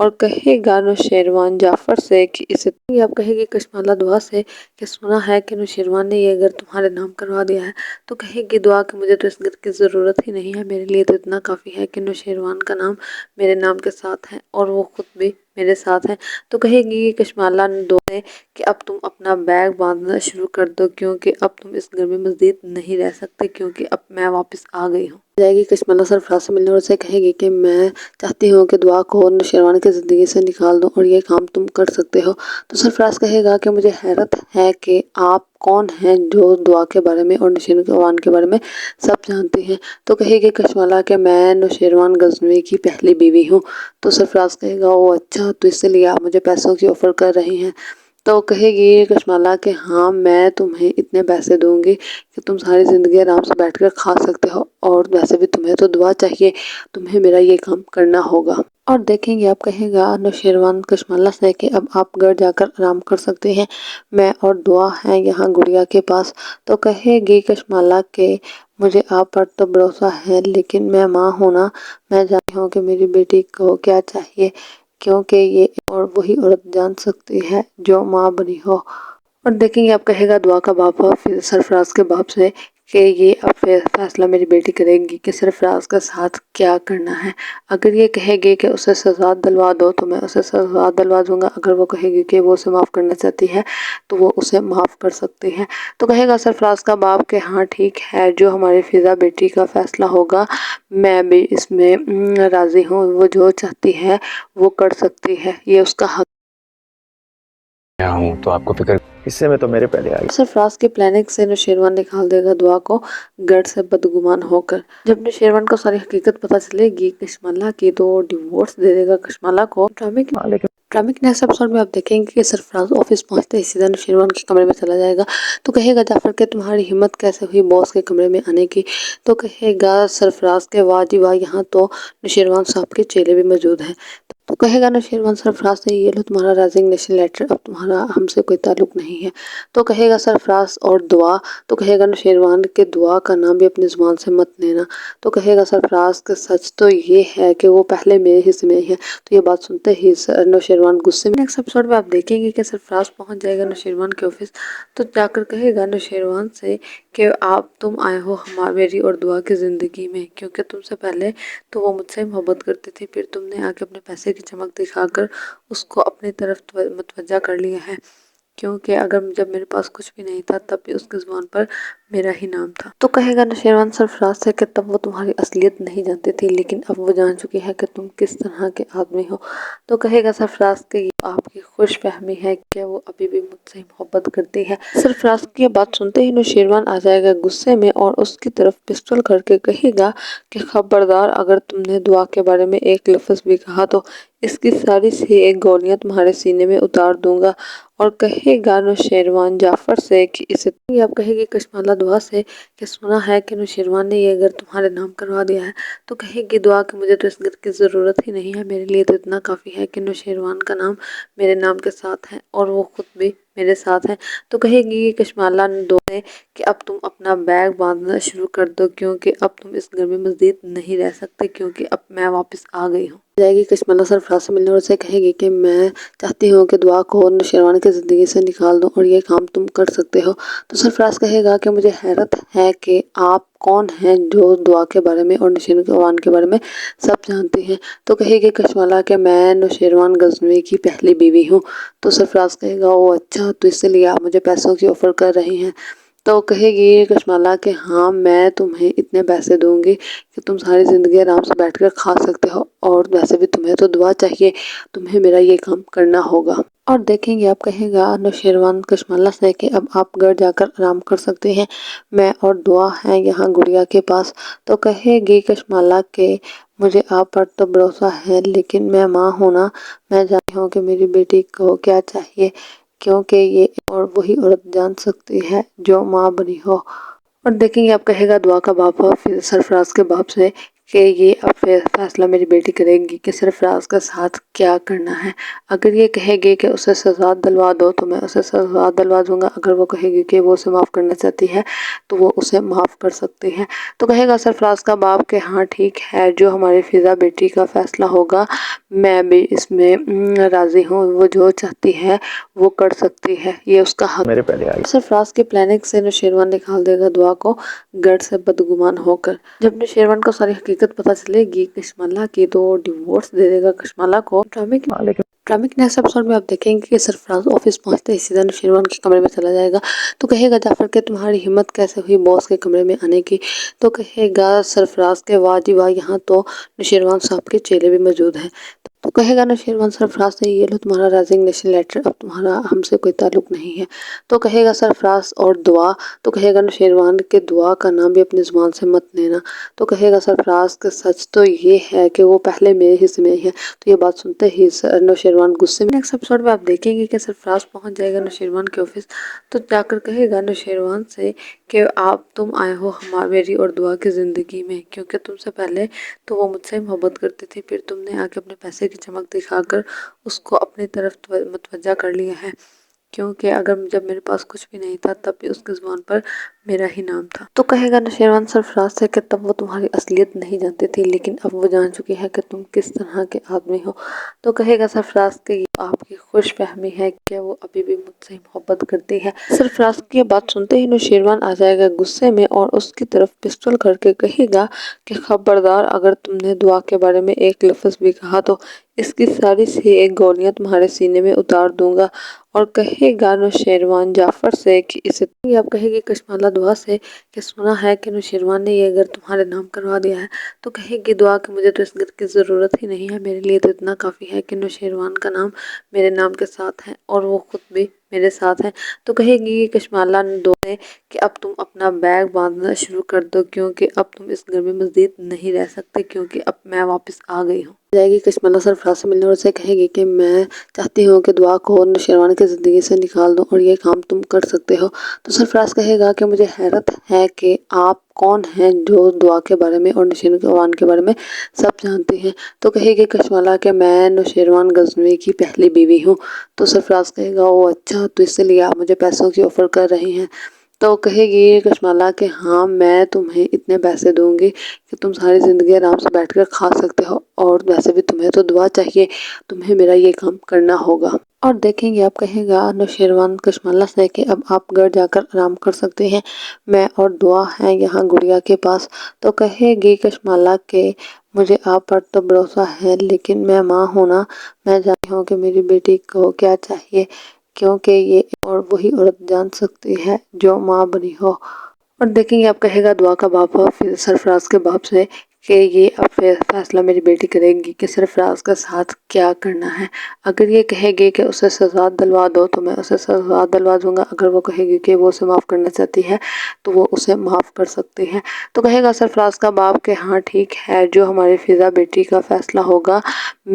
اور کہے گا نوشیروان جعفر سے کہ اسے آپ کہے گی کشمالہ دعا سے کہ سنا ہے کہ نوشیروان نے یہ گھر تمہارے نام کروا دیا ہے، تو کہے گی دعا کہ مجھے تو اس گھر کی ضرورت ہی نہیں ہے، میرے لیے تو اتنا کافی ہے کہ نوشیروان کا نام میرے نام کے ساتھ ہے اور وہ خود بھی میرے ساتھ ہیں۔ تو کہے گی کشمالہ دعا سے کہ اب تم اپنا بیگ باندھنا شروع کر دو، کیونکہ اب تم اس گھر میں مزید نہیں رہ سکتے، کیونکہ اب میں واپس آ گئی ہوں۔ جائے گی کشمالہ سرفراز سے ملنے اور اسے کہے گی کہ میں چاہتی ہوں کہ دعا کو نوشیروان کی زندگی سے نکال دوں اور یہ کام تم کر سکتے ہو۔ تو سرفراز کہے گا کہ مجھے حیرت ہے کہ آپ کون ہیں جو دعا کے بارے میں اور نوشیروان کے بارے میں سب جانتی ہیں۔ تو کہے گی کشمالہ کہ میں نوشیروان غزنوی کی پہلی بیوی ہوں۔ تو سرفراز کہے گا او اچھا، تو اس لیے آپ مجھے پیسوں کی آفر کر رہی ہیں۔ تو کہے گی کشمالہ کہ ہاں، میں تمہیں اتنے پیسے دوں گی کہ تم ساری زندگی آرام سے بیٹھ کر کھا سکتے ہو، اور ویسے بھی تمہیں تو دعا چاہیے، تمہیں میرا یہ کام کرنا ہوگا۔ اور دیکھیں گے آپ کہے گا نوشیروان کشمالہ سے کہ اب آپ گھر جا کر آرام کر سکتے ہیں، میں اور دعا ہیں یہاں گڑیا کے پاس۔ تو کہے گی کشمالہ کہ مجھے آپ پر تو بھروسہ ہے، لیکن میں ماں ہوں نا، میں جانتی ہوں کہ میری بیٹی کو کیا چاہیے، کیونکہ یہ اور وہی عورت جان سکتی ہے جو ماں بنی ہو۔ اور دیکھیں گے آپ کہے گا دعا کا باپ پھر سرفراز کے باپ سے کہ یہ اب فیصلہ میری بیٹی کرے گی کہ سرفراز کا ساتھ کیا کرنا ہے۔ اگر یہ کہے گی کہ اسے سزا دلوا دو تو میں اسے سزا دلوا دوں گا، اگر وہ کہے گی کہ وہ اسے معاف کرنا چاہتی ہے تو وہ اسے معاف کر سکتی ہے۔ تو کہے گا سرفراز کا باپ کہ ہاں ٹھیک ہے، جو ہماری فضا بیٹی کا فیصلہ ہوگا میں بھی اس میں راضی ہوں، وہ جو چاہتی ہے وہ کر سکتی ہے، یہ اس کا حق ہوں تو آپ کو فکر حصے میں تو میرے پہلے آئی۔ سرفراز کی پلاننگ سے نوشیروان نکال دے گا دعا کو گھر سے بدگمان ہو کر۔ جب نوشیروان کو ساری حقیقت پتہ چلے گی کشمالہ کی تو وہ ڈیورس دے دے گا کشمالہ کو۔ ڈرامے کے نیکسٹ ایپیسوڈ میں آپ دیکھیں گے کہ سرفراز آفس پہنچتے ہی سیدھا نوشیروان کے کمرے میں چلا جائے گا۔ تو کہے گا جعفر کہ تمہاری ہمت کیسے ہوئی باس کے کمرے میں آنے کی؟ تو کہے گا سرفراز کہ واہ جی واہ، یہاں تو نوشیروان صاحب کے چیلے بھی موجود ہیں۔ تو کہے گا نوشیروان سرفراز سے یہ لو تمہارا ریزگنیشن لیٹر، اب تمہارا ہم سے کوئی تعلق نہیں ہے۔ تو کہے گا سرفراز اور دعا، تو کہے گا نوشیروان کے دعا کا نام بھی اپنی زبان سے مت لینا۔ تو کہے گا سرفراز کہ سچ تو یہ ہے کہ وہ پہلے میرے حصے میں ہی ہے۔ تو یہ بات سنتے ہی نوشیروان غصے میں نیکسٹ ایپیسوڈ میں آپ دیکھیں گے کہ سرفراز پہنچ جائے گا نوشیروان کے آفس، تو جا کر کہے گا نوشیروان سے کہ تم آئے ہو میری اور دعا کی زندگی میں، کیونکہ تم سے پہلے تو وہ مجھ سے محبت کرتی تھی، پھر تم نے آ کے اپنے پیسے کی چمک دکھا کر اس کو اپنی طرف متوجہ کر لیا ہے، کیونکہ جب میرے پاس کچھ بھی نہیں تھا تب بھی اس کی زبان پر میرا ہی نام تھا۔ تو کہے گا نوشیروان سرفراز سے کہ تب وہ تمہاری اصلیت نہیں جانتی تھی، لیکن اب وہ جان چکی ہے کہ تم کس طرح کے آدمی ہو۔ تو کہے گا سرفراز کہ یہ آپ کی خوش فہمی ہے کہ وہ ابھی بھی مجھ سے محبت کرتی ہے۔ سرفراز کی یہ بات سنتے ہی نوشیروان آ جائے گا غصے میں اور اس کی طرف پسٹل کر کے کہے گا کہ خبردار، اگر تم نے دعا کے بارے میں ایک لفظ بھی کہا تو اس کی ساری ایک گولیاں تمہارے سینے میں اتار دوں گا۔ اور کہے گا نوشیروان جعفر سے کہ اسے آپ کہے گی کشمالہ دعا سے کہ سنا ہے کہ نوشیروان نے یہ گھر تمہارے نام کروا دیا ہے، تو کہے گی دعا کہ مجھے تو اس گھر کی ضرورت ہی نہیں ہے، میرے لیے تو اتنا کافی ہے کہ نوشیروان کا نام میرے نام کے ساتھ ہے اور وہ خود بھی میرے ساتھ ہیں۔ تو کہے گی کشمالہ دعا سے کہ اب تم اپنا بیگ باندھنا شروع کر دو، کیونکہ اب تم اس گھر میں مزید نہیں رہ سکتے، کیونکہ اب میں واپس آ گئی ہوں۔ جائے گی کشمالہ سرفراز سے ملنے اور اسے کہے گی کہ میں چاہتی ہوں کہ دعا کو نوشیروان کی زندگی سے نکال دوں اور یہ کام تم کر سکتے ہو۔ تو سرفراز کہے گا کہ مجھے حیرت ہے کہ آپ کون ہیں جو دعا کے بارے میں اور نوشیروان کے بارے میں سب جانتی ہیں۔ تو کہے گی کشمالہ کہ میں نوشیروان غزنوی کی پہلی بیوی ہوں۔ تو سرفراز کہے گا او اچھا، تو اس لیے آپ مجھے پیسوں کی آفر کر رہی ہیں۔ تو کہے گی کشمالہ کہ ہاں، میں تمہیں اتنے پیسے دوں گی کہ تم ساری زندگی آرام سے بیٹھ کر کھا سکتے ہو، اور ویسے بھی تمہیں تو دعا چاہیے، تمہیں میرا یہ کام کرنا ہوگا۔ اور دیکھیں گے آپ کہے گا نوشیروان کشمالہ سے کہ اب آپ گھر جا کر آرام کر سکتے ہیں، میں اور دعا ہیں یہاں گڑیا کے پاس۔ تو کہے گی کشمالہ کہ مجھے آپ پر تو بھروسہ ہے، لیکن میں ماں ہوں نا، میں جانتی ہوں کہ میری بیٹی کو کیا چاہیے، کیونکہ یہ اور وہی عورت جان سکتی ہے جو ماں بنی ہو۔ اور دیکھیں گے آپ کہے گا دعا کا باپ پھر سرفراز کے باپ سے کہ یہ اب فیصلہ میری بیٹی کرے گی کہ سرفراز کا ساتھ کیا کرنا ہے۔ اگر یہ کہے گی کہ اسے سزا دلوا دو تو میں اسے سزا دلوا دوں گا، اگر وہ کہے گی کہ وہ اسے معاف کرنا چاہتی ہے تو وہ اسے معاف کر سکتی ہے۔ تو کہے گا سرفراز کا باپ کہ ہاں ٹھیک ہے، جو ہماری فضا بیٹی کا فیصلہ ہوگا میں بھی اس میں راضی ہوں، وہ جو چاہتی ہے وہ کر سکتی ہے، یہ اس کا حق۔ میرے پہلے آئی۔ سرفراز کی پلاننگ سے نوشیروان نکال دے گا دعا کو گھر سے بدگمان ہو کر۔ جب نوشیروان کو ساری حقیقت پتہ چلے گی کشمالہ کی تو وہ ڈیورس دے دے گا کشمالہ کو۔ ڈرامے کے نیکسٹ ایپیسوڈ میں آپ دیکھیں گے کہ سرفراز آفس پہنچتے ہی سیدھا نوشیروان کے کمرے میں چلا جائے گا تو کہے گا جعفر کہ تمہاری ہمت کیسے ہوئی باس کے کمرے میں آنے کی؟ تو کہے گا سرفراز کے واہ جی واہ، یہاں تو نوشیروان صاحب کے چیلے بھی موجود ہیں۔ تو کہے گا نوشیروان سرفراز سے یہ لو تمہارا ریزگنیشن لیٹر، اب تمہارا ہم سے کوئی تعلق نہیں ہے۔ تو کہے گا سرفراز اور دعا، تو کہے گا نوشیروان کے دعا کا نام بھی اپنی زبان سے مت لینا۔ تو کہے گا سرفراز کہ سچ تو یہ ہے کہ وہ پہلے میرے حصے میں ہے۔ تو یہ بات سنتے ہی نوشیروان غصے میں۔ نیکسٹ ایپیسوڈ میں آپ دیکھیں گے کہ سرفراز پہنچ جائے گا نوشیروان کے آفس تو جا کر کہے گا نوشیروان سے کہ تم آئے ہو میری اور دعا کی زندگی میں، کیونکہ تم سے پہلے تو وہ مجھ سے محبت کرتی تھی، پھر تم نے آ کے اپنے پیسے کی چمک دکھا کر اس کو اپنی طرف متوجہ کر لیا ہے، کیونکہ جب میرے پاس کچھ بھی نہیں تھا تب بھی اس کی زبان پر میرا ہی نام تھا۔ تو کہے گا نوشیروان سرفراز سے کہ تب وہ تمہاری اصلیت نہیں جانتی تھی، لیکن اب وہ جان چکی ہے کہ تم کس طرح کے آدمی ہو۔ تو کہے گا سرفراز کہ یہ آپ کی خوش فہمی ہے کہ وہ ابھی بھی مجھ سے محبت کرتی ہے۔ سرفراز کی یہ بات سنتے ہی نوشیروان آ جائے گا غصے میں اور اس کی طرف پسٹل کر کے کہے گا کہ خبردار، اگر تم نے دعا کے بارے میں ایک لفظ بھی کہا تو اس کی ساری ایک گولیاں تمہارے سینے میں اتار دوں گا۔ اور کہے گا نوشیروان جعفر سے کہ اسے آپ کہے گی کشمالہ دعا سے کہ سنا ہے کہ نوشیروان نے یہ گھر تمہارے نام کروا دیا ہے۔ تو کہے گی دعا کہ مجھے تو اس گھر کی ضرورت ہی نہیں ہے، میرے لیے تو اتنا کافی ہے کہ نوشیروان کا نام میرے نام کے ساتھ ہے اور وہ خود بھی میرے ساتھ ہے۔ تو کہے گی کشمالہ دعا سے کہ اب تم اپنا بیگ باندھنا شروع کر دو، کیونکہ اب تم اس گھر میں مزید نہیں رہ سکتے، کیونکہ اب میں واپس آ گئی ہوں۔ جائے گی کشمالہ سرفراز سے ملنے اور اسے کہے گی کہ میں چاہتی ہوں کہ دعا کو نوشیروان کی زندگی سے نکال دو اور یہ کام تم کر سکتے ہو۔ تو سرفراز کہے گا کہ مجھے حیرت ہے کہ آپ کون ہیں جو دعا کے بارے میں اور نوشیروان کے بارے میں سب جانتے ہیں۔ تو کہے گی کشمالہ کہ میں نوشیروان غزنوی کی پہلی بیوی ہوں۔ تو سرفراز کہے گا او اچھا، تو اس لیے آپ مجھے پیسوں کی آفر کر رہی ہیں۔ تو کہے گی کشمالہ کہ ہاں، میں تمہیں اتنے پیسے دوں گی کہ تم ساری زندگی آرام سے بیٹھ کر کھا سکتے ہو، اور ویسے بھی تمہیں تو دعا چاہیے، تمہیں میرا یہ کام کرنا ہوگا۔ اور دیکھیں گے آپ کہے گا نوشیروان کشمالہ سے کہ اب آپ گھر جا کر آرام کر سکتے ہیں، میں اور دعا ہیں یہاں گڑیا کے پاس۔ تو کہے گی کشمالہ کہ مجھے آپ پر تو بھروسہ ہے، لیکن میں ماں ہوں نا، میں جانتی ہوں کہ میری بیٹی کو کیا چاہیے، کیونکہ یہ اور وہی عورت جان سکتی ہے جو ماں بنی ہو۔ اور دیکھیں گے آپ کہے گا دعا کا باپ سرفراز کے باپ سے کہ یہ اب فیصلہ میری بیٹی کرے گی کہ سرفراز کا ساتھ کیا کرنا ہے۔ اگر یہ کہے گی کہ اسے سزا دلوا دو تو میں اسے سزا دلوا دوں گا، اگر وہ کہے گی کہ وہ اسے معاف کرنا چاہتی ہے تو وہ اسے معاف کر سکتی ہے۔ تو کہے گا سرفراز کا باپ کہ ہاں ٹھیک ہے، جو ہماری فضا بیٹی کا فیصلہ ہوگا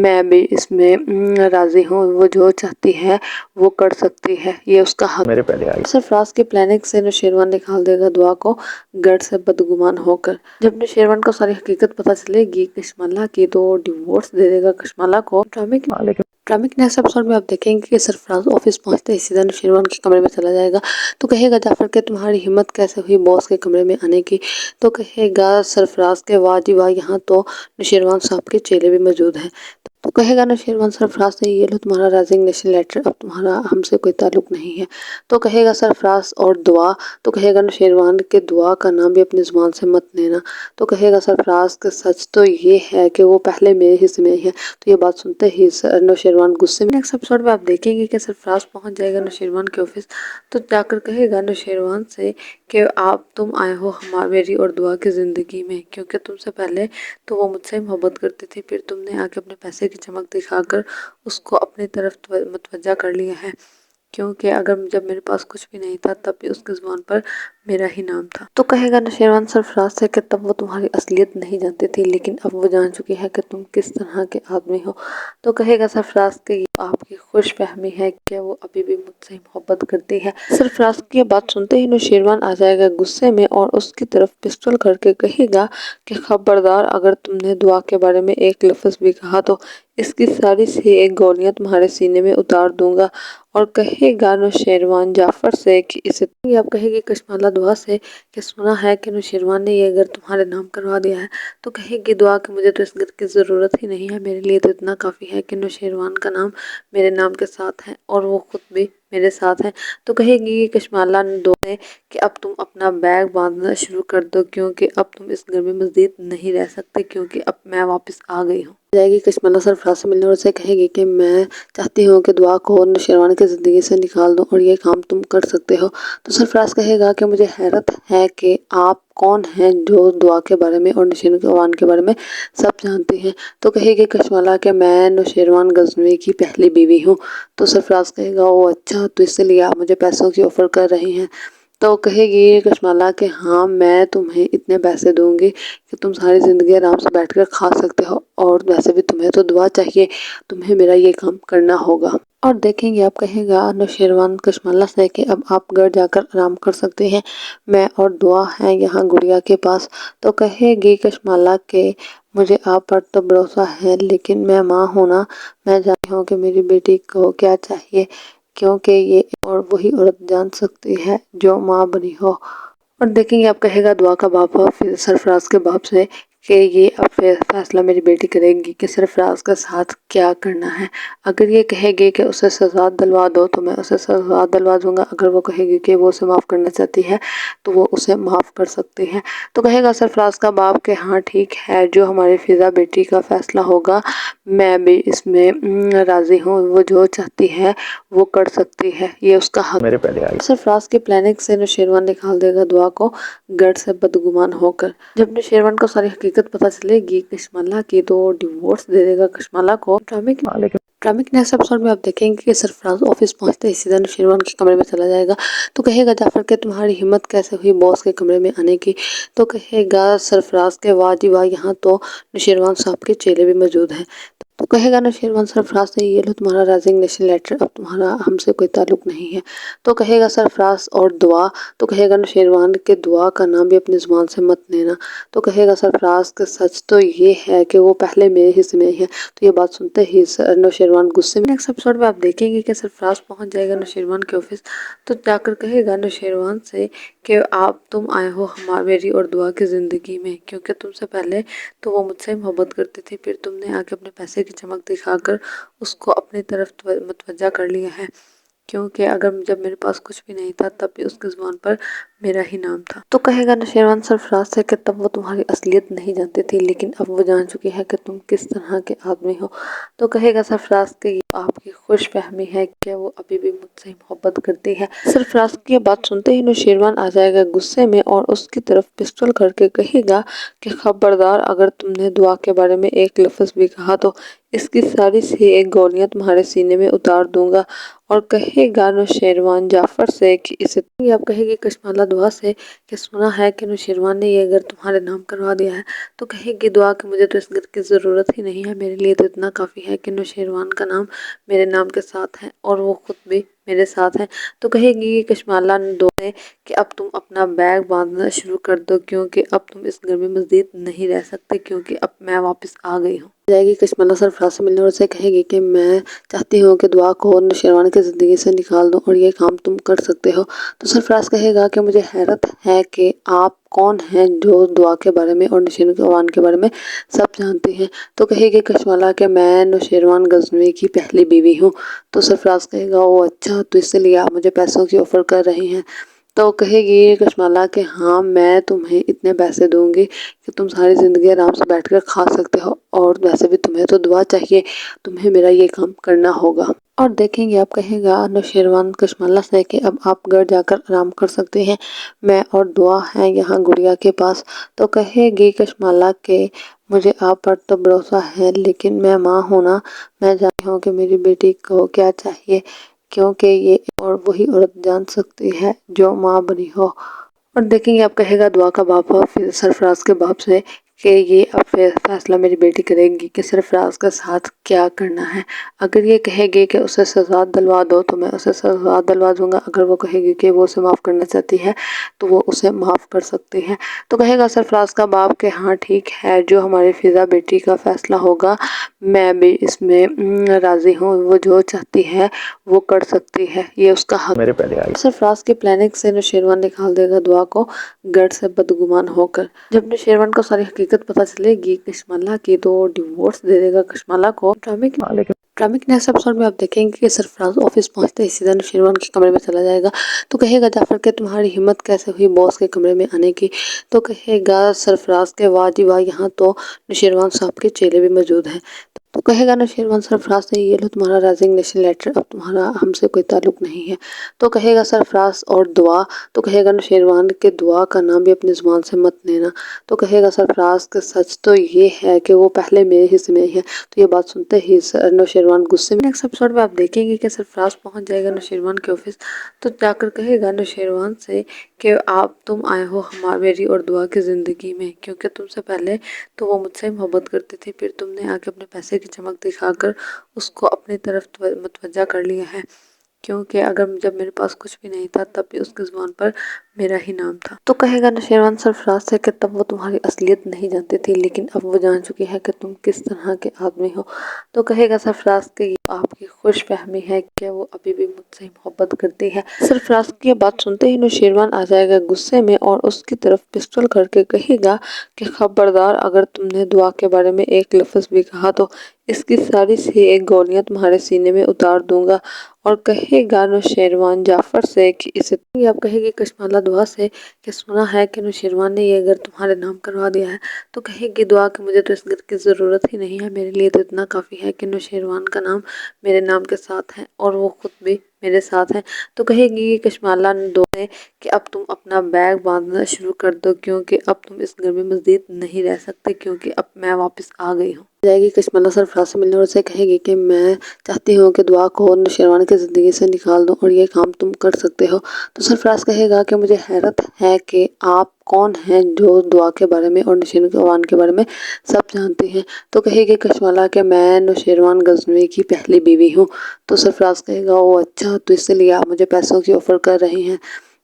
میں بھی اس میں راضی ہوں، وہ جو چاہتی ہے وہ کر سکتی ہے، یہ اس کا حق۔ میرے پہلے آئی۔ سرفراز کی پلاننگ سے نوشیروان نکال دے گا دعا کو گھر سے بدگمان ہو کر۔ جب نوشیروان کو ساری حقیقت پتہ چلے گی کشمالہ کی تو وہ ڈیورس دے دے گا کشمالہ کو۔ ڈرامے کے نیکسٹ ایپیسوڈ میں آپ دیکھیں گے کہ سرفراز آفس پہنچتے ہی سیدھا نوشیروان کے کمرے میں چلا جائے گا تو کہے گا جعفر کہ تمہاری ہمت کیسے ہوئی باس کے کمرے میں آنے کی؟ تو کہے گا سرفراز کے واہ جی واہ، یہاں تو نوشیروان صاحب کے چیلے بھی موجود ہیں۔ تو کہے گا نوشیروان سرفراز سے یہ لو تمہارا ریزگنیشن لیٹر، اب تمہارا ہم سے کوئی تعلق نہیں ہے۔ تو کہے گا سرفراز اور دعا، تو کہے گا نوشیروان کے دعا کا نام بھی اپنی زبان سے مت لینا۔ تو کہے گا سرفراز کہ سچ تو یہ ہے کہ وہ پہلے میرے حصے میں ہے۔ تو یہ بات سنتے ہی نوشیروان غصے میں۔ نیکسٹ ایپیسوڈ میں آپ دیکھیں گے کہ سرفراز پہنچ جائے گا نوشیروان کے آفس تو جا کر کہے گا نوشیروان سے کہ تم آئے ہو میری اور دعا کی زندگی میں، کیونکہ تم سے پہلے تو وہ مجھ سے محبت کرتی تھی، پھر تم نے آ کے اپنے پیسے کی چمک دکھا کر اس کو اپنی طرف متوجہ کر لیا ہے، کیونکہ جب میرے پاس کچھ بھی نہیں تھا تب بھی اس کی زبان پر میرا ہی نام تھا۔ تو کہے گا نوشیروان سرفراز سے کہ تب وہ تمہاری اصلیت نہیں جانتی تھی، لیکن اب وہ جان چکی ہے کہ تم کس طرح کے آدمی ہو۔ تو کہے گا سرفراز کہ یہ آپ کی خوش فہمی ہے کہ وہ ابھی بھی مجھ سے محبت کرتی ہے۔ سرفراز کی یہ بات سنتے ہی نوشیروان آ جائے گا غصے میں اور اس کی طرف پسٹل کر کے کہے گا کہ خبردار، اگر تم نے دعا کے بارے میں ایک لفظ بھی کہا تو اس کی ساری سی ایک گولیاں تمہارے سینے میں اتار دوں گا۔ اور کہے گا نوشیروان جعفر سے کہ اسے آپ کہے گی کشمالہ دعا سے کہ سنا ہے کہ نوشیروان نے یہ گھر تمہارے نام کروا دیا ہے۔ تو کہے گی دعا کہ مجھے تو اس گھر کی ضرورت ہی نہیں ہے، میرے لیے تو اتنا کافی ہے کہ نوشیروان کا نام میرے نام کے ساتھ ہے اور وہ خود بھی میرے ساتھ ہے۔ تو کہے گی کشمالہ دعا سے کہ اب تم اپنا بیگ باندھنا شروع کر دو، کیونکہ اب تم اس گھر میں مزید نہیں رہ سکتے، کیونکہ اب میں واپس آ گئی ہوں۔ جائے گی کشمالہ سرفراز سے ملنے اور اسے کہے گی کہ میں چاہتی ہوں کہ دعا کو نوشیروان کی زندگی سے نکال دوں اور یہ کام تم کر سکتے ہو۔ تو سرفراز کہے گا کہ مجھے حیرت ہے کہ آپ کون ہیں جو دعا کے بارے میں اور نوشیروان کے بارے میں سب جانتی ہیں۔ تو کہے گی کشمالہ کہ میں نوشیروان غزنوی کی پہلی بیوی ہوں۔ تو سرفراز کہے گا او اچھا، تو اس لیے آپ مجھے پیسوں کی آفر کر رہی ہیں۔ تو کہے گی کشمالہ کہ ہاں، میں تمہیں اتنے پیسے دوں گی کہ تم ساری زندگی آرام سے بیٹھ کر کھا سکتے ہو، اور ویسے بھی تمہیں تو دعا چاہیے، تمہیں میرا یہ کام کرنا ہوگا۔ اور دیکھیں گے آپ کہے گا نوشیروان کشمالہ سے کہ اب آپ گھر جا کر آرام کر سکتے ہیں، میں اور دعا ہیں یہاں گڑیا کے پاس۔ تو کہے گی کشمالہ کہ مجھے آپ پر تو بھروسہ ہے، لیکن میں ماں ہوں نا، میں جانتی ہوں کہ میری بیٹی کو کیا چاہیے، کیونکہ یہ اور وہی عورت جان سکتی ہے جو ماں بنی ہو۔ اور دیکھیں گے آپ کہے گا دعا کا باپ سرفراز کے باپ سے کہ یہ اب فیصلہ میری بیٹی کرے گی کہ سرفراز کے ساتھ کیا کرنا ہے۔ اگر یہ کہے گی کہ اسے سزا دلوا دو تو میں اسے سزا دلوا دوں گا، اگر وہ کہے گی کہ وہ اسے معاف کرنا چاہتی ہے تو وہ اسے معاف کر سکتی ہے۔ تو کہے گا سرفراز کا باپ کہ ہاں ٹھیک ہے، جو ہماری فضا بیٹی کا فیصلہ ہوگا میں بھی اس میں راضی ہوں، وہ جو چاہتی ہے وہ کر سکتی ہے، یہ اس کا حق۔ میرے پہلے آئی۔ سرفراز کی پلاننگ سے نوشیروان نکال دے گا دعا کو گھر سے بدگمان ہو کر۔ جب نوشیروان کو ساری حقیقت پتہ چلے گی کشمالہ کی تو وہ ڈیورس دے دے گا کشمالہ کو۔ ڈرامے کے نیکسٹ ایپیسوڈ میں آپ دیکھیں گے کہ سرفراز آفس پہنچتے ہی سیدھا نوشیروان کے کمرے میں چلا جائے گا۔ تو کہے گا جعفر کہ تمہاری ہمت کیسے ہوئی باس کے کمرے میں آنے کی؟ تو کہے گا سرفراز کہ واہ جی واہ، یہاں تو نوشیروان صاحب کے چیلے بھی موجود ہیں۔ تو کہے گا نوشیروان سرفراز سے یہ لو تمہارا ریزگنیشن لیٹر، اب تمہارا ہم سے کوئی تعلق نہیں ہے۔ تو کہے گا سرفراز اور دعا، تو کہے گا نوشیروان کہ دعا کا نام بھی اپنی زبان سے مت لینا۔ تو کہے گا سرفراز کہ سچ تو یہ ہے کہ وہ پہلے میرے حصے میں ہے۔ تو یہ بات سنتے ہی نوشیروان غصے میں نیکسٹ ایپیسوڈ میں آپ دیکھیں گے کہ سرفراز پہنچ جائے گا نوشیروان کے آفس، تو جا کر کہے گا نوشیروان سے کہ تم آئے ہو میری اور دعا کی زندگی میں، کیونکہ تم سے پہلے تو وہ مجھ سے محبت کرتی تھی، پھر تم نے آ کے اپنے پیسے کی چمک دکھا کر اس کو اپنی طرف متوجہ کر لیا ہے، کیونکہ جب میرے پاس کچھ بھی نہیں تھا تب بھی اس کی زبان پر میرا ہی نام تھا۔ تو کہے گا نوشیروان سرفراز سے کہ تب وہ تمہاری اصلیت نہیں جانتی تھی، لیکن اب وہ جان چکی ہے کہ تم کس طرح کے آدمی ہو۔ تو کہے گا سرفراز کہ یہ آپ کی خوش فہمی ہے کہ وہ ابھی بھی مجھ سے محبت کرتی ہے۔ سرفراز کی یہ بات سنتے ہی نوشیروان آ جائے گا غصے میں اور اس کی طرف پسٹل کر کے کہے گا کہ خبردار، اگر تم نے دعا کے بارے میں ایک لفظ بھی کہا تو اس کی ساری سی ایک گولیاں تمہارے سینے میں اتار دوں گا۔ اور کہے گا نوشیروان جعفر سے کہ اسے آپ کہے گی کشمالہ دعا سے کہ سنا ہے کہ نوشیروان نے یہ گھر تمہارے نام کروا دیا ہے۔ تو کہے گی دعا کہ مجھے تو اس گھر کی ضرورت ہی نہیں ہے، میرے لیے تو اتنا کافی ہے کہ نوشیروان کا نام میرے نام کے ساتھ ہے اور وہ خود بھی میرے ساتھ ہے۔ تو کہے گی کشمالہ دعا سے کہ اب تم اپنا بیگ باندھنا شروع کر دو، کیونکہ اب تم اس گھر میں مزید نہیں رہ سکتے، کیونکہ اب میں واپس آ گئی ہوں۔ جائے گی کشمالہ سرفراز سے ملنے اور اسے کہے گی کہ میں چاہتی ہوں کہ دعا کو نوشیروان کی زندگی سے نکال دوں اور یہ کام تم کر سکتے ہو۔ تو سرفراز کہے گا کہ مجھے حیرت ہے کہ آپ کون ہیں جو دعا کے بارے میں اور نوشیروان کے بارے میں سب جانتی ہیں۔ تو کہے گی کشمالہ کہ میں نوشیروان غزنوی کی پہلی بیوی ہوں۔ تو سرفراز کہے گا او اچھا، تو اس لیے آپ مجھے پیسوں کی آفر کر رہی ہیں۔ تو کہے گی کشمالہ کہ ہاں، میں تمہیں اتنے پیسے دوں گی کہ تم ساری زندگی آرام سے بیٹھ کر کھا سکتے ہو، اور ویسے بھی تمہیں تو دعا چاہیے، تمہیں میرا یہ کام کرنا ہوگا۔ اور دیکھیں گے آپ کہے گا نوشیروان کشمالہ سے کہ اب آپ گھر جا کر آرام کر سکتے ہیں، میں اور دعا ہیں یہاں گڑیا کے پاس۔ تو کہے گی کشمالہ کہ مجھے آپ پر تو بھروسہ ہے، لیکن میں ماں ہوں نا، میں جانتی ہوں کہ میری بیٹی کو کیا چاہیے، کیونکہ یہ اور وہی عورت جان سکتی ہے جو ماں بنی ہو۔ اور دیکھیں گے اب کہے گا دعا کا باپ سرفراز کے باپ سے کہ یہ اب فیصلہ میری بیٹی کرے گی کہ سرفراز کا ساتھ کیا کرنا ہے۔ اگر یہ کہے گی کہ اسے سزا دلوا دو تو میں اسے سزا دلوا دوں گا، اگر وہ کہے گی کہ وہ اسے معاف کرنا چاہتی ہے تو وہ اسے معاف کر سکتی ہے۔ تو کہے گا سرفراز کا باپ کہ ہاں ٹھیک ہے، جو ہماری فضا بیٹی کا فیصلہ ہوگا میں بھی اس میں راضی ہوں، وہ جو چاہتی ہے وہ کر سکتی ہے، یہ اس کا حق۔ میرے پہلے آئی۔ سرفراز کی پلاننگ سے نوشیروان نکال دے گا دعا کو گڑ سے بدگمان ہو کر۔ جب نوشیروان کو ساری حقیقت پتہ چلے گی کشمالہ کی تو وہ ڈیورس دے دے گا کشمالہ کو۔ ڈرامے کے نیکسٹ ایپیسوڈ میں آپ دیکھیں گے کہ سرفراز آفس پہنچتے ہی سیدھا نوشیروان کے کمرے میں چلا جائے گا تو کہے گا جعفر کہ تمہاری ہمت کیسے ہوئی باس کے کمرے میں آنے کی؟ تو کہے گا سرفراز کے واہ جی واہ، یہاں تو نوشیروان صاحب کے چیلے بھی موجود ہیں۔ تو کہے گا نوشیروان سرفراز سے یہ لو تمہارا ریزگنیشن لیٹر، اب تمہارا ہم سے کوئی تعلق نہیں ہے۔ تو کہے گا سرفراز اور دعا، تو کہے گا نوشیروان کے دعا کا نام بھی اپنی زبان سے مت لینا۔ تو کہے گا سرفراز کہ سچ تو یہ ہے کہ وہ پہلے میرے حصے میں ہی ہے۔ تو یہ بات سنتے ہی نوشیروان غصے میں۔ نیکسٹ ایپیسوڈ میں آپ دیکھیں گے کہ سرفراز پہنچ جائے گا نوشیروان کے آفس تو جا کر کہے گا نوشیروان سے کہ تم آئے ہو میری اور دعا کی زندگی میں، کیونکہ تم سے پہلے تو وہ مجھ سے محبت کرتی تھی، پھر تم نے آ کے اپنے پیسے کی چمک دکھا کر اس کو اپنی طرف متوجہ کر لیا ہے، کیونکہ جب میرے پاس کچھ بھی نہیں تھا تب بھی اس کی زبان پر میرا ہی نام تھا۔ تو کہے گا نوشیروان سرفراز سے کہ تب وہ تمہاری اصلیت نہیں جانتی تھی، لیکن اب وہ جان چکی ہے کہ تم کس طرح کے آدمی ہو۔ تو کہے گا سرفراز کہ یہ آپ کی خوش فہمی ہے کہ وہ ابھی بھی مجھ سے محبت کرتی ہے۔ سرفراز کی یہ بات سنتے ہی نوشیروان آ جائے گا غصے میں اور اس کی طرف پسٹل کر کے کہے گا کہ خبردار، اگر تم نے دعا کے بارے میں ایک لفظ بھی کہا تو اس کی ساری ایک گولیاں تمہارے سینے میں اتار دوں گا۔ اور کہے گا نوشیروان جعفر سے کہ اسے اب کہے گی کشمالہ دعا سے کہ سنا ہے کہ نوشیروان نے یہ گھر تمہارے نام کروا دیا ہے۔ تو کہے گی دعا کہ مجھے تو اس گھر کی ضرورت ہی نہیں ہے، میرے لیے تو اتنا کافی ہے کہ نوشیروان کا نام میرے نام کے ساتھ ہے اور وہ خود بھی میرے ساتھ ہے۔ تو کہے گی کشمالہ دعا سے کہ اب تم اپنا بیگ باندھنا شروع کر دو، کیونکہ اب تم اس گھر میں مزید نہیں رہ سکتے، کیونکہ اب میں واپس آ گئی ہوں۔ جائے گی کشمالہ سرفراز سے ملنے اور اسے کہے گی کہ میں چاہتی ہوں کہ دعا کو نوشیروان کی زندگی سے نکال دوں اور یہ کام تم کر سکتے ہو۔ تو سرفراز کہے گا کہ مجھے حیرت ہے کہ آپ کون ہیں جو دعا کے بارے میں اور نوشیروان کے بارے میں سب جانتی ہیں۔ تو کہے گی کشمالہ کہ میں نوشیروان غزنوی کی پہلی بیوی ہوں۔ تو سرفراز کہے گا او اچھا، تو اس لیے آپ مجھے پیسوں کی آفر کر رہی ہیں۔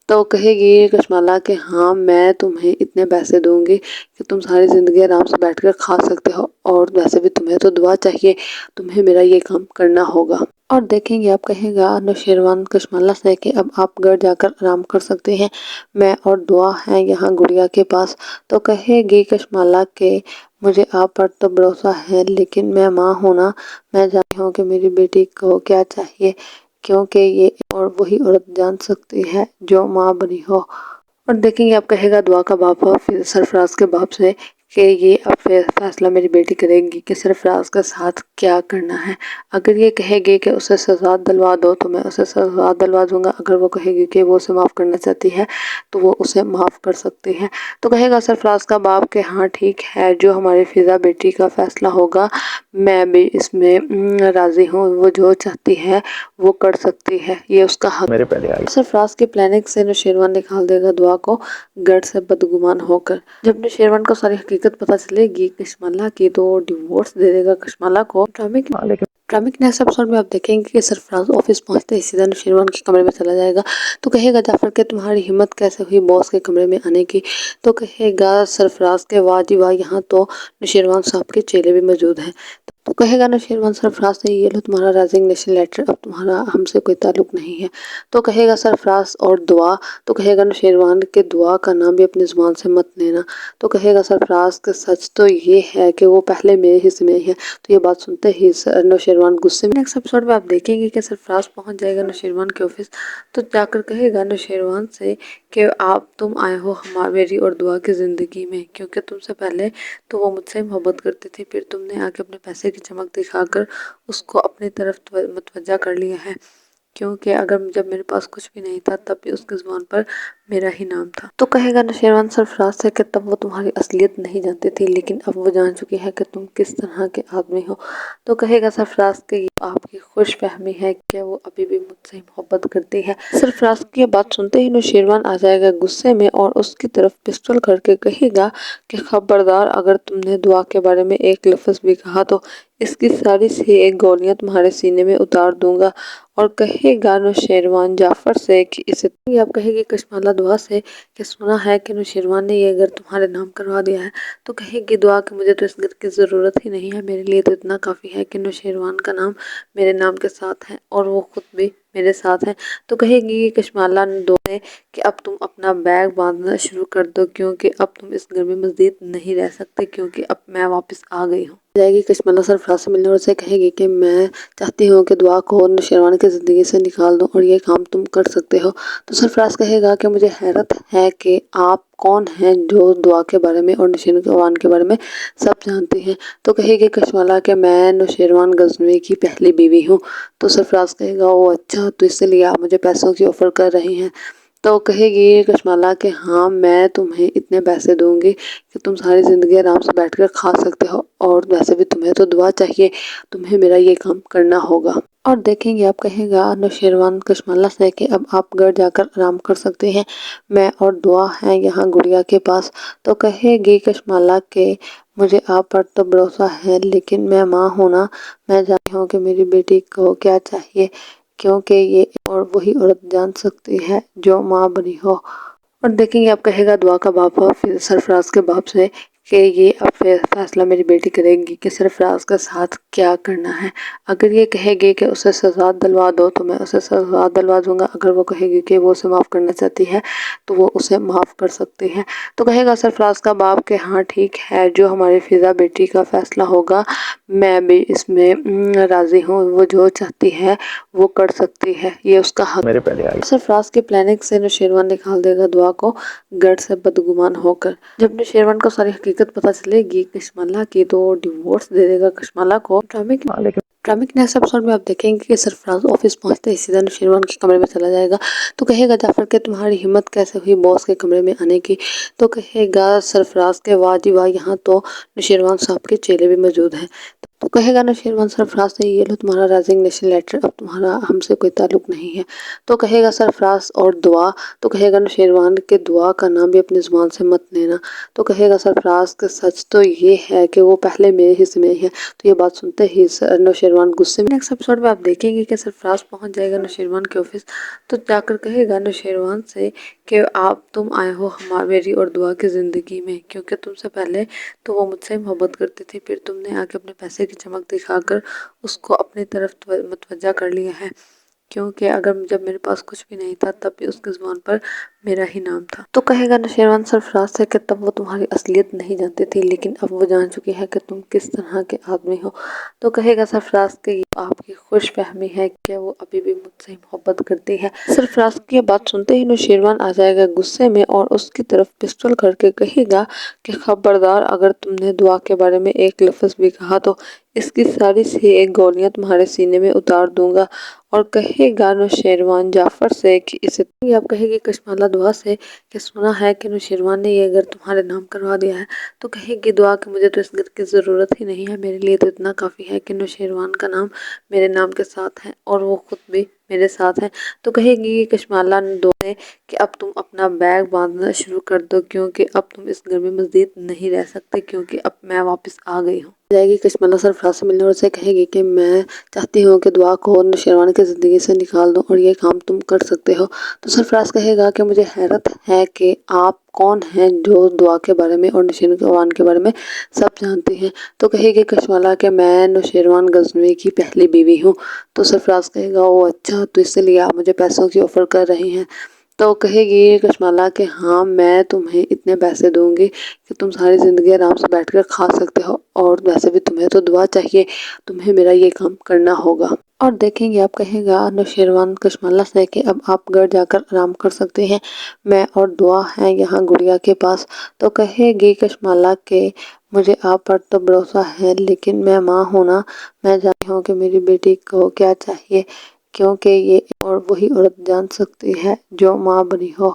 تو کہے گی کشمالہ کہ ہاں، میں تمہیں اتنے پیسے دوں گی کہ تم ساری زندگی آرام سے بیٹھ کر کھا سکتے ہو، اور ویسے بھی تمہیں تو دعا چاہیے، تمہیں میرا یہ کام کرنا ہوگا۔ اور دیکھیں گے آپ کہے گا نوشیروان کشمالہ سے کہ اب آپ گھر جا کر آرام کر سکتے ہیں، میں اور دعا ہیں یہاں گڑیا کے پاس۔ تو کہے گی کشمالہ کہ مجھے آپ پر تو بھروسہ ہے، لیکن میں ماں ہوں نا، میں جانتی ہوں کہ میری بیٹی کو کیا چاہیے، کیونکہ یہ اور وہی عورت جان سکتی ہے جو ماں بنی ہو۔ اور دیکھیں گے اب کہے گا دعا کا باپ سرفراز کے باپ سے کہ یہ اب فیصلہ میری بیٹی کرے گی کہ سرفراز کا ساتھ کیا کرنا ہے۔ اگر یہ کہے گی کہ اسے سزا دلوا دو تو میں اسے سزا دلوا دوں گا، اگر وہ کہے گی کہ وہ اسے معاف کرنا چاہتی ہے تو وہ اسے معاف کر سکتی ہے۔ تو کہے گا سرفراز کا باپ کہ ہاں ٹھیک ہے، جو ہماری فضا بیٹی کا فیصلہ ہوگا میں بھی اس میں راضی ہوں، وہ جو چاہتی ہے وہ کر سکتی ہے، یہ اس کا حق۔ میرے پہلے آئی۔ سرفراز کی پلاننگ سے نوشیروان نکال دے گا دعا کو گڑ سے بدگمان ہو کر۔ جب نوشیروان کو ساری حقیقت پتہ چلے گی کشمالہ کی تو وہ ڈیورس دے دے گا کشمالہ کو۔ ڈرامے کے نیکسٹ ایپیسوڈ میں آپ دیکھیں گے کہ سرفراز آفس پہنچتے ہی سیدھا نوشیروان کے کمرے میں چلا جائے گا تو کہے گا جعفر کہ تمہاری ہمت کیسے ہوئی باس کے کمرے میں آنے کی؟ تو کہے گا سرفراز کے واہ جی واہ، یہاں تو نوشیروان صاحب کے چیلے بھی موجود ہیں۔ تو کہے گا نوشیروان سرفراز سے یہ لو تمہارا ریزگنیشن لیٹر، اب تمہارا ہم سے کوئی تعلق نہیں ہے۔ تو کہے گا سرفراز اور دعا، تو کہے گا نوشیروان کے دعا کا نام بھی اپنی زبان سے مت لینا۔ تو کہے گا سرفراز کہ سچ تو یہ ہے کہ وہ پہلے میرے حصے میں ہی ہے۔ تو یہ بات سنتے ہی نوشیروان غصے میں۔ نیکسٹ ایپیسوڈ میں آپ دیکھیں گے کہ سرفراز پہنچ جائے گا نوشیروان کے آفس تو جا کر کہے گا نوشیروان سے کہ تم آئے ہو میری اور دعا کی زندگی میں، کیونکہ تم سے پہلے تو وہ مجھ سے محبت کرتی تھی، پھر تم نے آ کے اپنے پیسے کی چمک دکھا کر اس کو اپنی طرف متوجہ کر لیا ہے، کیونکہ جب میرے پاس کچھ بھی نہیں تھا تب بھی اس کی زبان پر میرا ہی نام تھا۔ تو کہے گا نوشیروان سرفراز سے کہ تب وہ تمہاری اصلیت نہیں جانتی تھی، لیکن اب وہ جان چکی ہے کہ تم کس طرح کے آدمی ہو۔ تو کہے گا سرفراز کہ یہ آپ کی خوش فہمی ہے کہ وہ ابھی بھی مجھ سے محبت کرتی ہے۔ سرفراز کی یہ بات سنتے ہی نوشیروان آ جائے گا غصے میں اور اس کی طرف پسٹل کر کے کہے گا کہ خبردار، اگر تم نے دعا کے بارے میں ایک لفظ بھی کہا تو اس کی ساری ایک گولیاں تمہارے سینے میں اتار دوں گا۔ اور کہے گا نوشیروان جعفر سے کہ اسے آپ کہے گی کشمالہ دعا سے کہ سنا ہے کہ نوشیروان نے یہ گھر تمہارے نام کروا دیا ہے۔ تو کہے گی دعا کہ مجھے تو اس گھر کی ضرورت ہی نہیں ہے، میرے لیے تو اتنا کافی ہے کہ نوشیروان کا نام میرے نام کے ساتھ ہے اور وہ خود بھی میرے ساتھ ہے۔ تو کہے گی کشمالہ دعا سے کہ اب تم اپنا بیگ باندھنا شروع کر دو، کیونکہ اب تم اس گھر میں مزید نہیں رہ سکتے، کیونکہ اب میں واپس آ گئی ہوں۔ جائے گی کشمالہ سرفراز سے ملنے اور اسے کہے گی کہ میں چاہتی ہوں کہ دعا کو نوشیروان کی زندگی سے نکال دو اور یہ کام تم کر سکتے ہو۔ تو سرفراز کہے گا کہ مجھے حیرت ہے کہ آپ کون ہیں جو دعا کے بارے میں اور نوشیروان کے بارے میں سب جانتے ہیں۔ تو کہے گی کشمالہ کہ میں نوشیروان غزنوی کی پہلی بیوی ہوں۔ تو سرفراز کہے گا او اچھا، تو اس لیے آپ مجھے پیسوں کی آفر کر رہی ہیں۔ تو کہے گی کشمالہ کہ ہاں، میں تمہیں اتنے پیسے دوں گی کہ تم ساری زندگی آرام سے بیٹھ کر کھا سکتے ہو، اور ویسے بھی تمہیں تو دعا چاہیے، تمہیں میرا یہ کام کرنا ہوگا۔ اور دیکھیں گے آپ کہے گا نوشیروان کشمالہ سے کہ اب آپ گھر جا کر آرام کر سکتے ہیں، میں اور دعا ہیں یہاں گڑیا کے پاس۔ تو کہے گی کشمالہ کہ مجھے آپ پر تو بھروسہ ہے، لیکن میں ماں ہوں نا، میں جانتی ہوں کہ میری بیٹی کو کیا چاہیے، کیونکہ یہ اور وہی عورت جان سکتی ہے جو ماں بنی ہو۔ اور دیکھیں گے آپ کہے گا دعا کا باپ سرفراز کے باپ سے کہ یہ اب فیصلہ میری بیٹی کرے گی کہ سرفراز کے ساتھ کیا کرنا ہے۔ اگر یہ کہے گی کہ اسے سزا دلوا دو تو میں اسے سزا دلوا دوں گا، اگر وہ کہے گی کہ وہ اسے معاف کرنا چاہتی ہے تو وہ اسے معاف کر سکتی ہے۔ تو کہے گا سرفراز کا باپ کہ ہاں ٹھیک ہے، جو ہماری فضا بیٹی کا فیصلہ ہوگا میں بھی اس میں راضی ہوں، وہ جو چاہتی ہے وہ کر سکتی ہے، یہ اس کا حق میرے پہلے آئی۔ سرفراز کی پلاننگ سے نوشیروان نکال دے گا دعا کو گھر سے بدگمان ہو کر۔ جب نوشیروان کو ساری حقیقت پتہ چلے گی کشمالہ کی تو وہ ڈیورس دے دے گا کشمالہ کو۔ ڈرامے کے نیکسٹ ایپیسوڈ میں آپ دیکھیں گے کہ سرفراز آفس پہنچتے ہی سیدھا نوشیروان کے کمرے میں چلا جائے گا۔ تو کہے گا جعفر کہ تمہاری ہمت کیسے ہوئی باس کے کمرے میں آنے کی؟ تو کہے گا سرفراز کہ واہ جی واہ، یہاں تو نوشیروان صاحب کے چیلے بھی موجود ہیں۔ تو کہے گا نوشیروان سرفراز سے یہ لو تمہارا ریزگنیشن لیٹر، اب تمہارا ہم سے کوئی تعلق نہیں ہے۔ تو کہے گا سرفراز اور دعا، تو کہے گا نوشیروان کہ دعا کا نام بھی اپنی زبان سے مت لینا۔ تو کہے گا سرفراز کہ سچ تو یہ ہے کہ وہ پہلے میرے حصے میں ہے۔ تو یہ بات سنتے ہی نوشیروان غصے میں نیکسٹ ایپیسوڈ میں آپ دیکھیں گے کہ سرفراز پہنچ جائے گا نوشیروان کے آفس، تو جا کر کہے گا نوشیروان سے کہ تم آئے ہو میری اور دعا کی زندگی میں، کیونکہ تم سے پہلے تو وہ مجھ سے محبت کرتی تھی، پھر تم نے آ کے اپنے پیسے کی چمک دکھا کر اس کو اپنی طرف متوجہ کر لیا ہے، کیونکہ جب میرے پاس کچھ بھی نہیں تھا تب بھی اس کی زبان پر میرا ہی نام تھا۔ تو کہے گا نوشیروان سرفراز سے کہ تب وہ تمہاری اصلیت نہیں جانتی تھی، لیکن اب وہ جان چکی ہے کہ تم کس طرح کے آدمی ہو۔ تو کہے گا سرفراز کہ یہ آپ کی خوش فہمی ہے کہ وہ ابھی بھی مجھ سے محبت کرتی ہے۔ سرفراز کی یہ بات سنتے ہی نوشیروان آ جائے گا غصے میں اور اس کی طرف پسٹل کر کے کہے گا کہ خبردار، اگر تم نے دعا کے بارے میں ایک لفظ بھی کہا تو اس کی ساری ایک گولیاں تمہارے سینے میں اتار دوں گا۔ اور کہے گا نوشیروان جعفر سے کہ اسے آپ کہے گی کشمالہ دعا سے کہ سنا ہے کہ نوشیروان نے یہ گھر تمہارے نام کروا دیا ہے۔ تو کہے گی دعا کہ مجھے تو اس گھر کی ضرورت ہی نہیں ہے، میرے لیے تو اتنا کافی ہے کہ نوشیروان کا نام میرے نام کے ساتھ ہے اور وہ خود بھی میرے ساتھ ہے۔ تو کہے گی کشمالہ دعا سے کہ اب تم اپنا بیگ باندھنا شروع کر دو، کیونکہ اب تم اس گھر میں مزید نہیں رہ سکتے، کیونکہ اب میں واپس آ گئی ہوں۔ جائے گی کشمالہ سرفراز سے ملنے اور اسے کہے گی کہ میں چاہتی ہوں کہ دعا کو نوشیروان کی زندگی سے نکال دو اور یہ کام تم کر سکتے ہو۔ تو سرفراز کہے گا کہ مجھے حیرت ہے کہ آپ کون ہیں جو دعا کے بارے میں اور نوشیروان کے بارے میں سب جانتے ہیں۔ تو کہے گی کشمالہ کہ میں نوشیروان غزنوی کی پہلی بیوی ہوں۔ تو سرفراز کہے گا او اچھا، تو اس لیے آپ مجھے پیسوں کی آفر کر رہی ہیں۔ تو کہے گی کشمالہ کہ ہاں، میں تمہیں اتنے پیسے دوں گی کہ تم ساری زندگی آرام سے بیٹھ کر کھا سکتے ہو، اور ویسے بھی تمہیں تو دعا چاہیے، تمہیں میرا یہ کام کرنا ہوگا۔ اور دیکھیں گے آپ کہے گا نوشیروان کشمالہ سے کہ اب آپ گھر جا کر آرام کر سکتے ہیں، میں اور دعا ہیں یہاں گڑیا کے پاس۔ تو کہے گی کشمالہ کہ مجھے آپ پر تو بھروسہ ہے، لیکن میں ماں ہوں نا، میں جانتی ہوں کہ میری بیٹی کو کیا چاہیے، کیونکہ یہ اور وہی عورت جان سکتی ہے جو ماں بنی ہو۔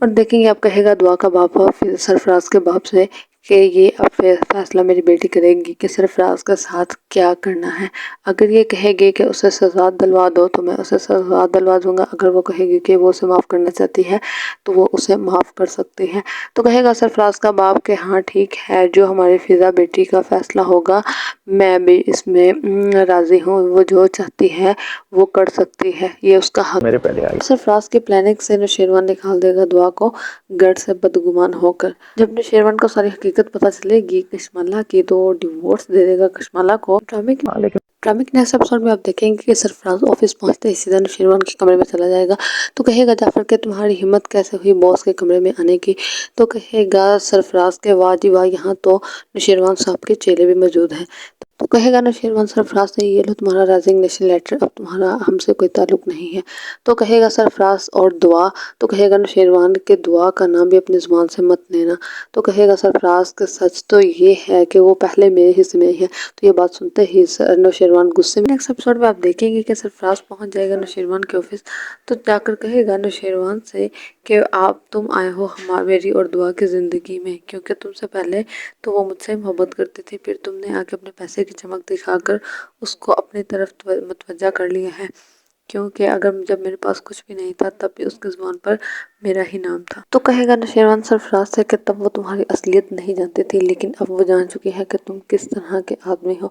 اور دیکھیں گے اب کہے گا دعا کا باپ پھر سرفراز کے باپ سے کہ یہ اب فیصلہ میری بیٹی کرے گی کہ سرفراز کا ساتھ کیا کرنا ہے۔ اگر یہ کہے گی کہ اسے سزا دلوا دو تو میں اسے سزا دلوا دوں گا، اگر وہ کہے گی کہ وہ اسے معاف کرنا چاہتی ہے تو وہ اسے معاف کر سکتی ہے۔ تو کہے گا سرفراز کا باپ کہ ہاں ٹھیک ہے، جو ہماری فضا بیٹی کا فیصلہ ہوگا میں بھی اس میں راضی ہوں، وہ جو چاہتی ہے وہ کر سکتی ہے، یہ اس کا حق۔ میرے پہلے آئی۔ سرفراز کی پلاننگ سے نوشیروان نکال دے گا دعا کو گھر سے بدگمان ہو کر۔ جب نوشیروان کو ساری حقیقت پتہ چلے گی کشمالہ کی تو وہ ڈیورس دے دے گا کشمالہ کو۔ ڈرامے کے نیکسٹ ایپیسوڈ میں آپ دیکھیں گے کہ سرفراز آفس پہنچتے ہی سیدھا نوشیروان کے کمرے میں چلا جائے گا تو کہے گا جعفر کہ تمہاری ہمت کیسے ہوئی باس کے کمرے میں آنے کی؟ تو کہے گا سرفراز کے واہ جی واہ، یہاں تو نوشیروان صاحب کے چیلے بھی موجود ہیں۔ تو کہے گا نوشیروان سرفراز سے یہ لو تمہارا ریزگنیشن لیٹر، اب تمہارا ہم سے کوئی تعلق نہیں ہے۔ تو کہے گا سرفراز اور دعا، تو کہے گا نوشیروان کے دعا کا نام بھی اپنی زبان سے مت لینا۔ تو کہے گا سرفراز کہ سچ تو یہ ہے کہ وہ پہلے میرے حصے میں ہی ہے۔ تو یہ بات سنتے ہی نوشیروان غصے میں۔ نیکسٹ ایپیسوڈ میں آپ دیکھیں گے کہ سرفراز پہنچ جائے گا نوشیروان کے آفس تو جا کر کہے گا نوشیروان سے کہ تم آئے ہو میری اور دعا کی زندگی میں، کیونکہ تم سے پہلے تو وہ مجھ سے محبت کرتی تھی، پھر تم نے آ کے اپنے پیسے کی چمک دکھا کر اس کو اپنی طرف متوجہ کر لیا ہے، کیونکہ جب میرے پاس کچھ بھی نہیں تھا تب بھی اس کی زبان پر میرا ہی نام تھا۔ تو کہے گا نوشیروان سرفراز سے کہ تب وہ تمہاری اصلیت نہیں جانتی تھی، لیکن اب وہ جان چکی ہے کہ تم کس طرح کے آدمی ہو۔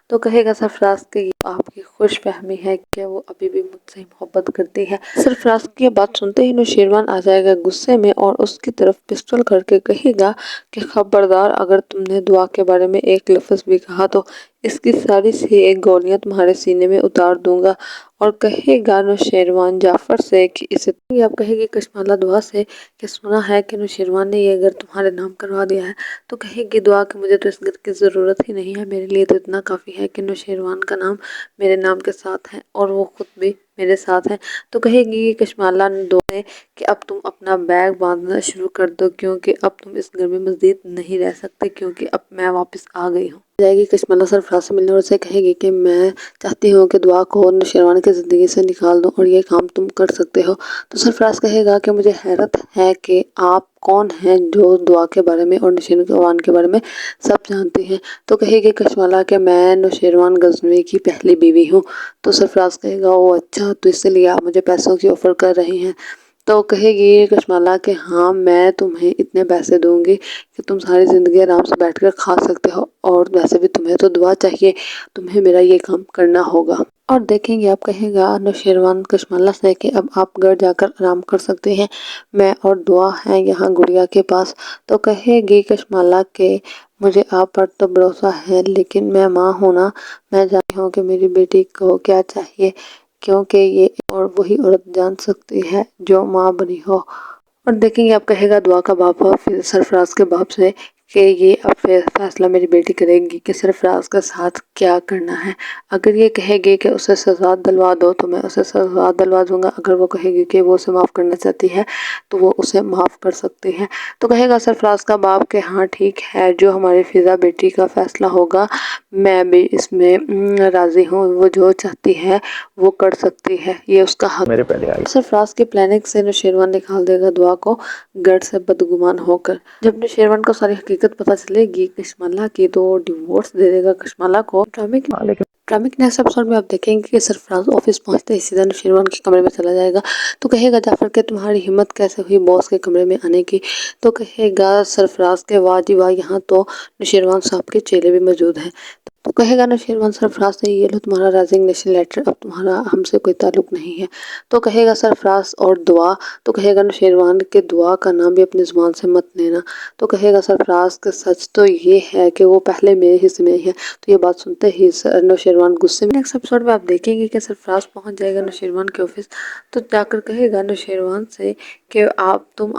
تو کہے گا سرفراز کہ یہ آپ کی خوش فہمی ہے کہ وہ ابھی بھی مجھ سے محبت کرتی ہے۔ سرفراز کی یہ بات سنتے ہی نوشیروان آ جائے گا غصے میں اور اس کی طرف پسٹل کر کے کہے گا کہ خبردار، اگر تم نے دعا کے بارے میں ایک لفظ بھی کہا تو اس کی ساری ایک گولیاں تمہارے سینے میں اتار دوں گا۔ اور کہے گا نوشیروان جعفر سے کہ اسے آپ کہے گی کشمالہ دعا سے کہ سنا ہے کہ نوشیروان نے یہ گھر تمہارے نام کروا دیا ہے۔ تو کہے گی دعا کہ مجھے تو اس گھر کی ضرورت ہی نہیں ہے، میرے لیے تو اتنا کافی ہے کہ نوشیروان کا نام میرے نام کے ساتھ ہے اور وہ خود بھی میرے ساتھ ہے۔ تو کہے گی کشمالہ دعا سے کہ اب تم اپنا بیگ باندھنا شروع کر دو، کیونکہ اب تم اس گھر میں مزید نہیں رہ سکتے، کیونکہ اب میں واپس آ گئی ہوں۔ جائے گی کشمالہ سرفراز سے ملنے اور اسے کہے گی کہ میں چاہتی ہوں کہ دعا کو نوشیروان کی زندگی سے نکال دوں اور یہ کام تم کر سکتے ہو۔ تو سرفراز کہے گا کہ مجھے حیرت ہے کہ آپ کون ہیں جو دعا کے بارے میں اور نوشیروان کے بارے میں سب جانتی ہیں۔ تو کہے گی کشمالہ کہ میں نوشیروان غزنوی کی پہلی بیوی ہوں۔ تو سرفراز کہے گا او اچھا، تو اس لیے آپ مجھے پیسوں کی آفر کر رہی ہیں۔ تو کہے گی کشمالہ کہ ہاں، میں تمہیں اتنے پیسے دوں گی کہ تم ساری زندگی آرام سے بیٹھ کر کھا سکتے ہو، اور ویسے بھی تمہیں تو دعا چاہیے، تمہیں میرا یہ کام کرنا ہوگا۔ اور دیکھیں گے آپ کہے گا نوشیروان کشمالہ سے کہ اب آپ گھر جا کر آرام کر سکتے ہیں، میں اور دعا ہیں یہاں گڑیا کے پاس۔ تو کہے گی کشمالہ کہ مجھے آپ پر تو بھروسہ ہے، لیکن میں ماں ہوں نا، میں جانتی ہوں کہ میری بیٹی کو کیا چاہیے، کیونکہ یہ اور وہی عورت جان سکتی ہے جو ماں بنی ہو۔ اور دیکھیں گے آپ کہے گا دعا کا باپ پھر سرفراز کے باپ سے کہ یہ اب فیصلہ میری بیٹی کرے گی کہ سرفراز کا ساتھ کیا کرنا ہے۔ اگر یہ کہے گی کہ اسے سزا دلوا دو تو میں اسے سزا دلوا دوں گا، اگر وہ کہے گی کہ وہ اسے معاف کرنا چاہتی ہے تو وہ اسے معاف کر سکتی ہے۔ تو کہے گا سرفراز کا باپ کہ ہاں ٹھیک ہے، جو ہماری فضا بیٹی کا فیصلہ ہوگا میں بھی اس میں راضی ہوں، وہ جو چاہتی ہے وہ کر سکتی ہے، یہ اس کا حق۔ میرے پہلے آئی۔ سرفراز کی پلاننگ سے نوشیروان نکال دے گا دعا کو گھر سے بدگمان ہو کر۔ جب نوشیروان کو ساری حقیقت پتہ چلے گی کشمالہ کی تو وہ ڈیورس دے دے گا کشمالہ کو۔ ڈرامے کے نیکسٹ ایپیسوڈ میں آپ دیکھیں گے کہ سرفراز آفس پہنچتے ہی سیدھا نوشیروان کے کمرے میں چلا جائے گا تو کہے گا جعفر کہ تمہاری ہمت کیسے ہوئی باس کے کمرے میں آنے کی؟ تو کہے گا سرفراز کے واہ جی واہ، یہاں تو نوشیروان صاحب کے چیلے بھی موجود ہیں۔ تو کہے گا نوشیروان سرفراز سے یہ لو تمہارا ریزگنیشن لیٹر، اب تمہارا ہم سے کوئی تعلق نہیں ہے۔ تو کہے گا سرفراز اور دعا، تو کہے گا نوشیروان کے دعا کا نام بھی اپنی زبان سے مت لینا۔ تو کہے گا سرفراز کہ سچ تو یہ ہے کہ وہ پہلے میرے حصے میں ہی ہے۔ تو یہ بات سنتے ہی نوشیروان غصے میں۔ نیکسٹ ایپیسوڈ میں آپ دیکھیں گے کہ سرفراز پہنچ جائے گا نوشیروان کے آفس تو جا کر کہے گا نوشیروان سے کہ تم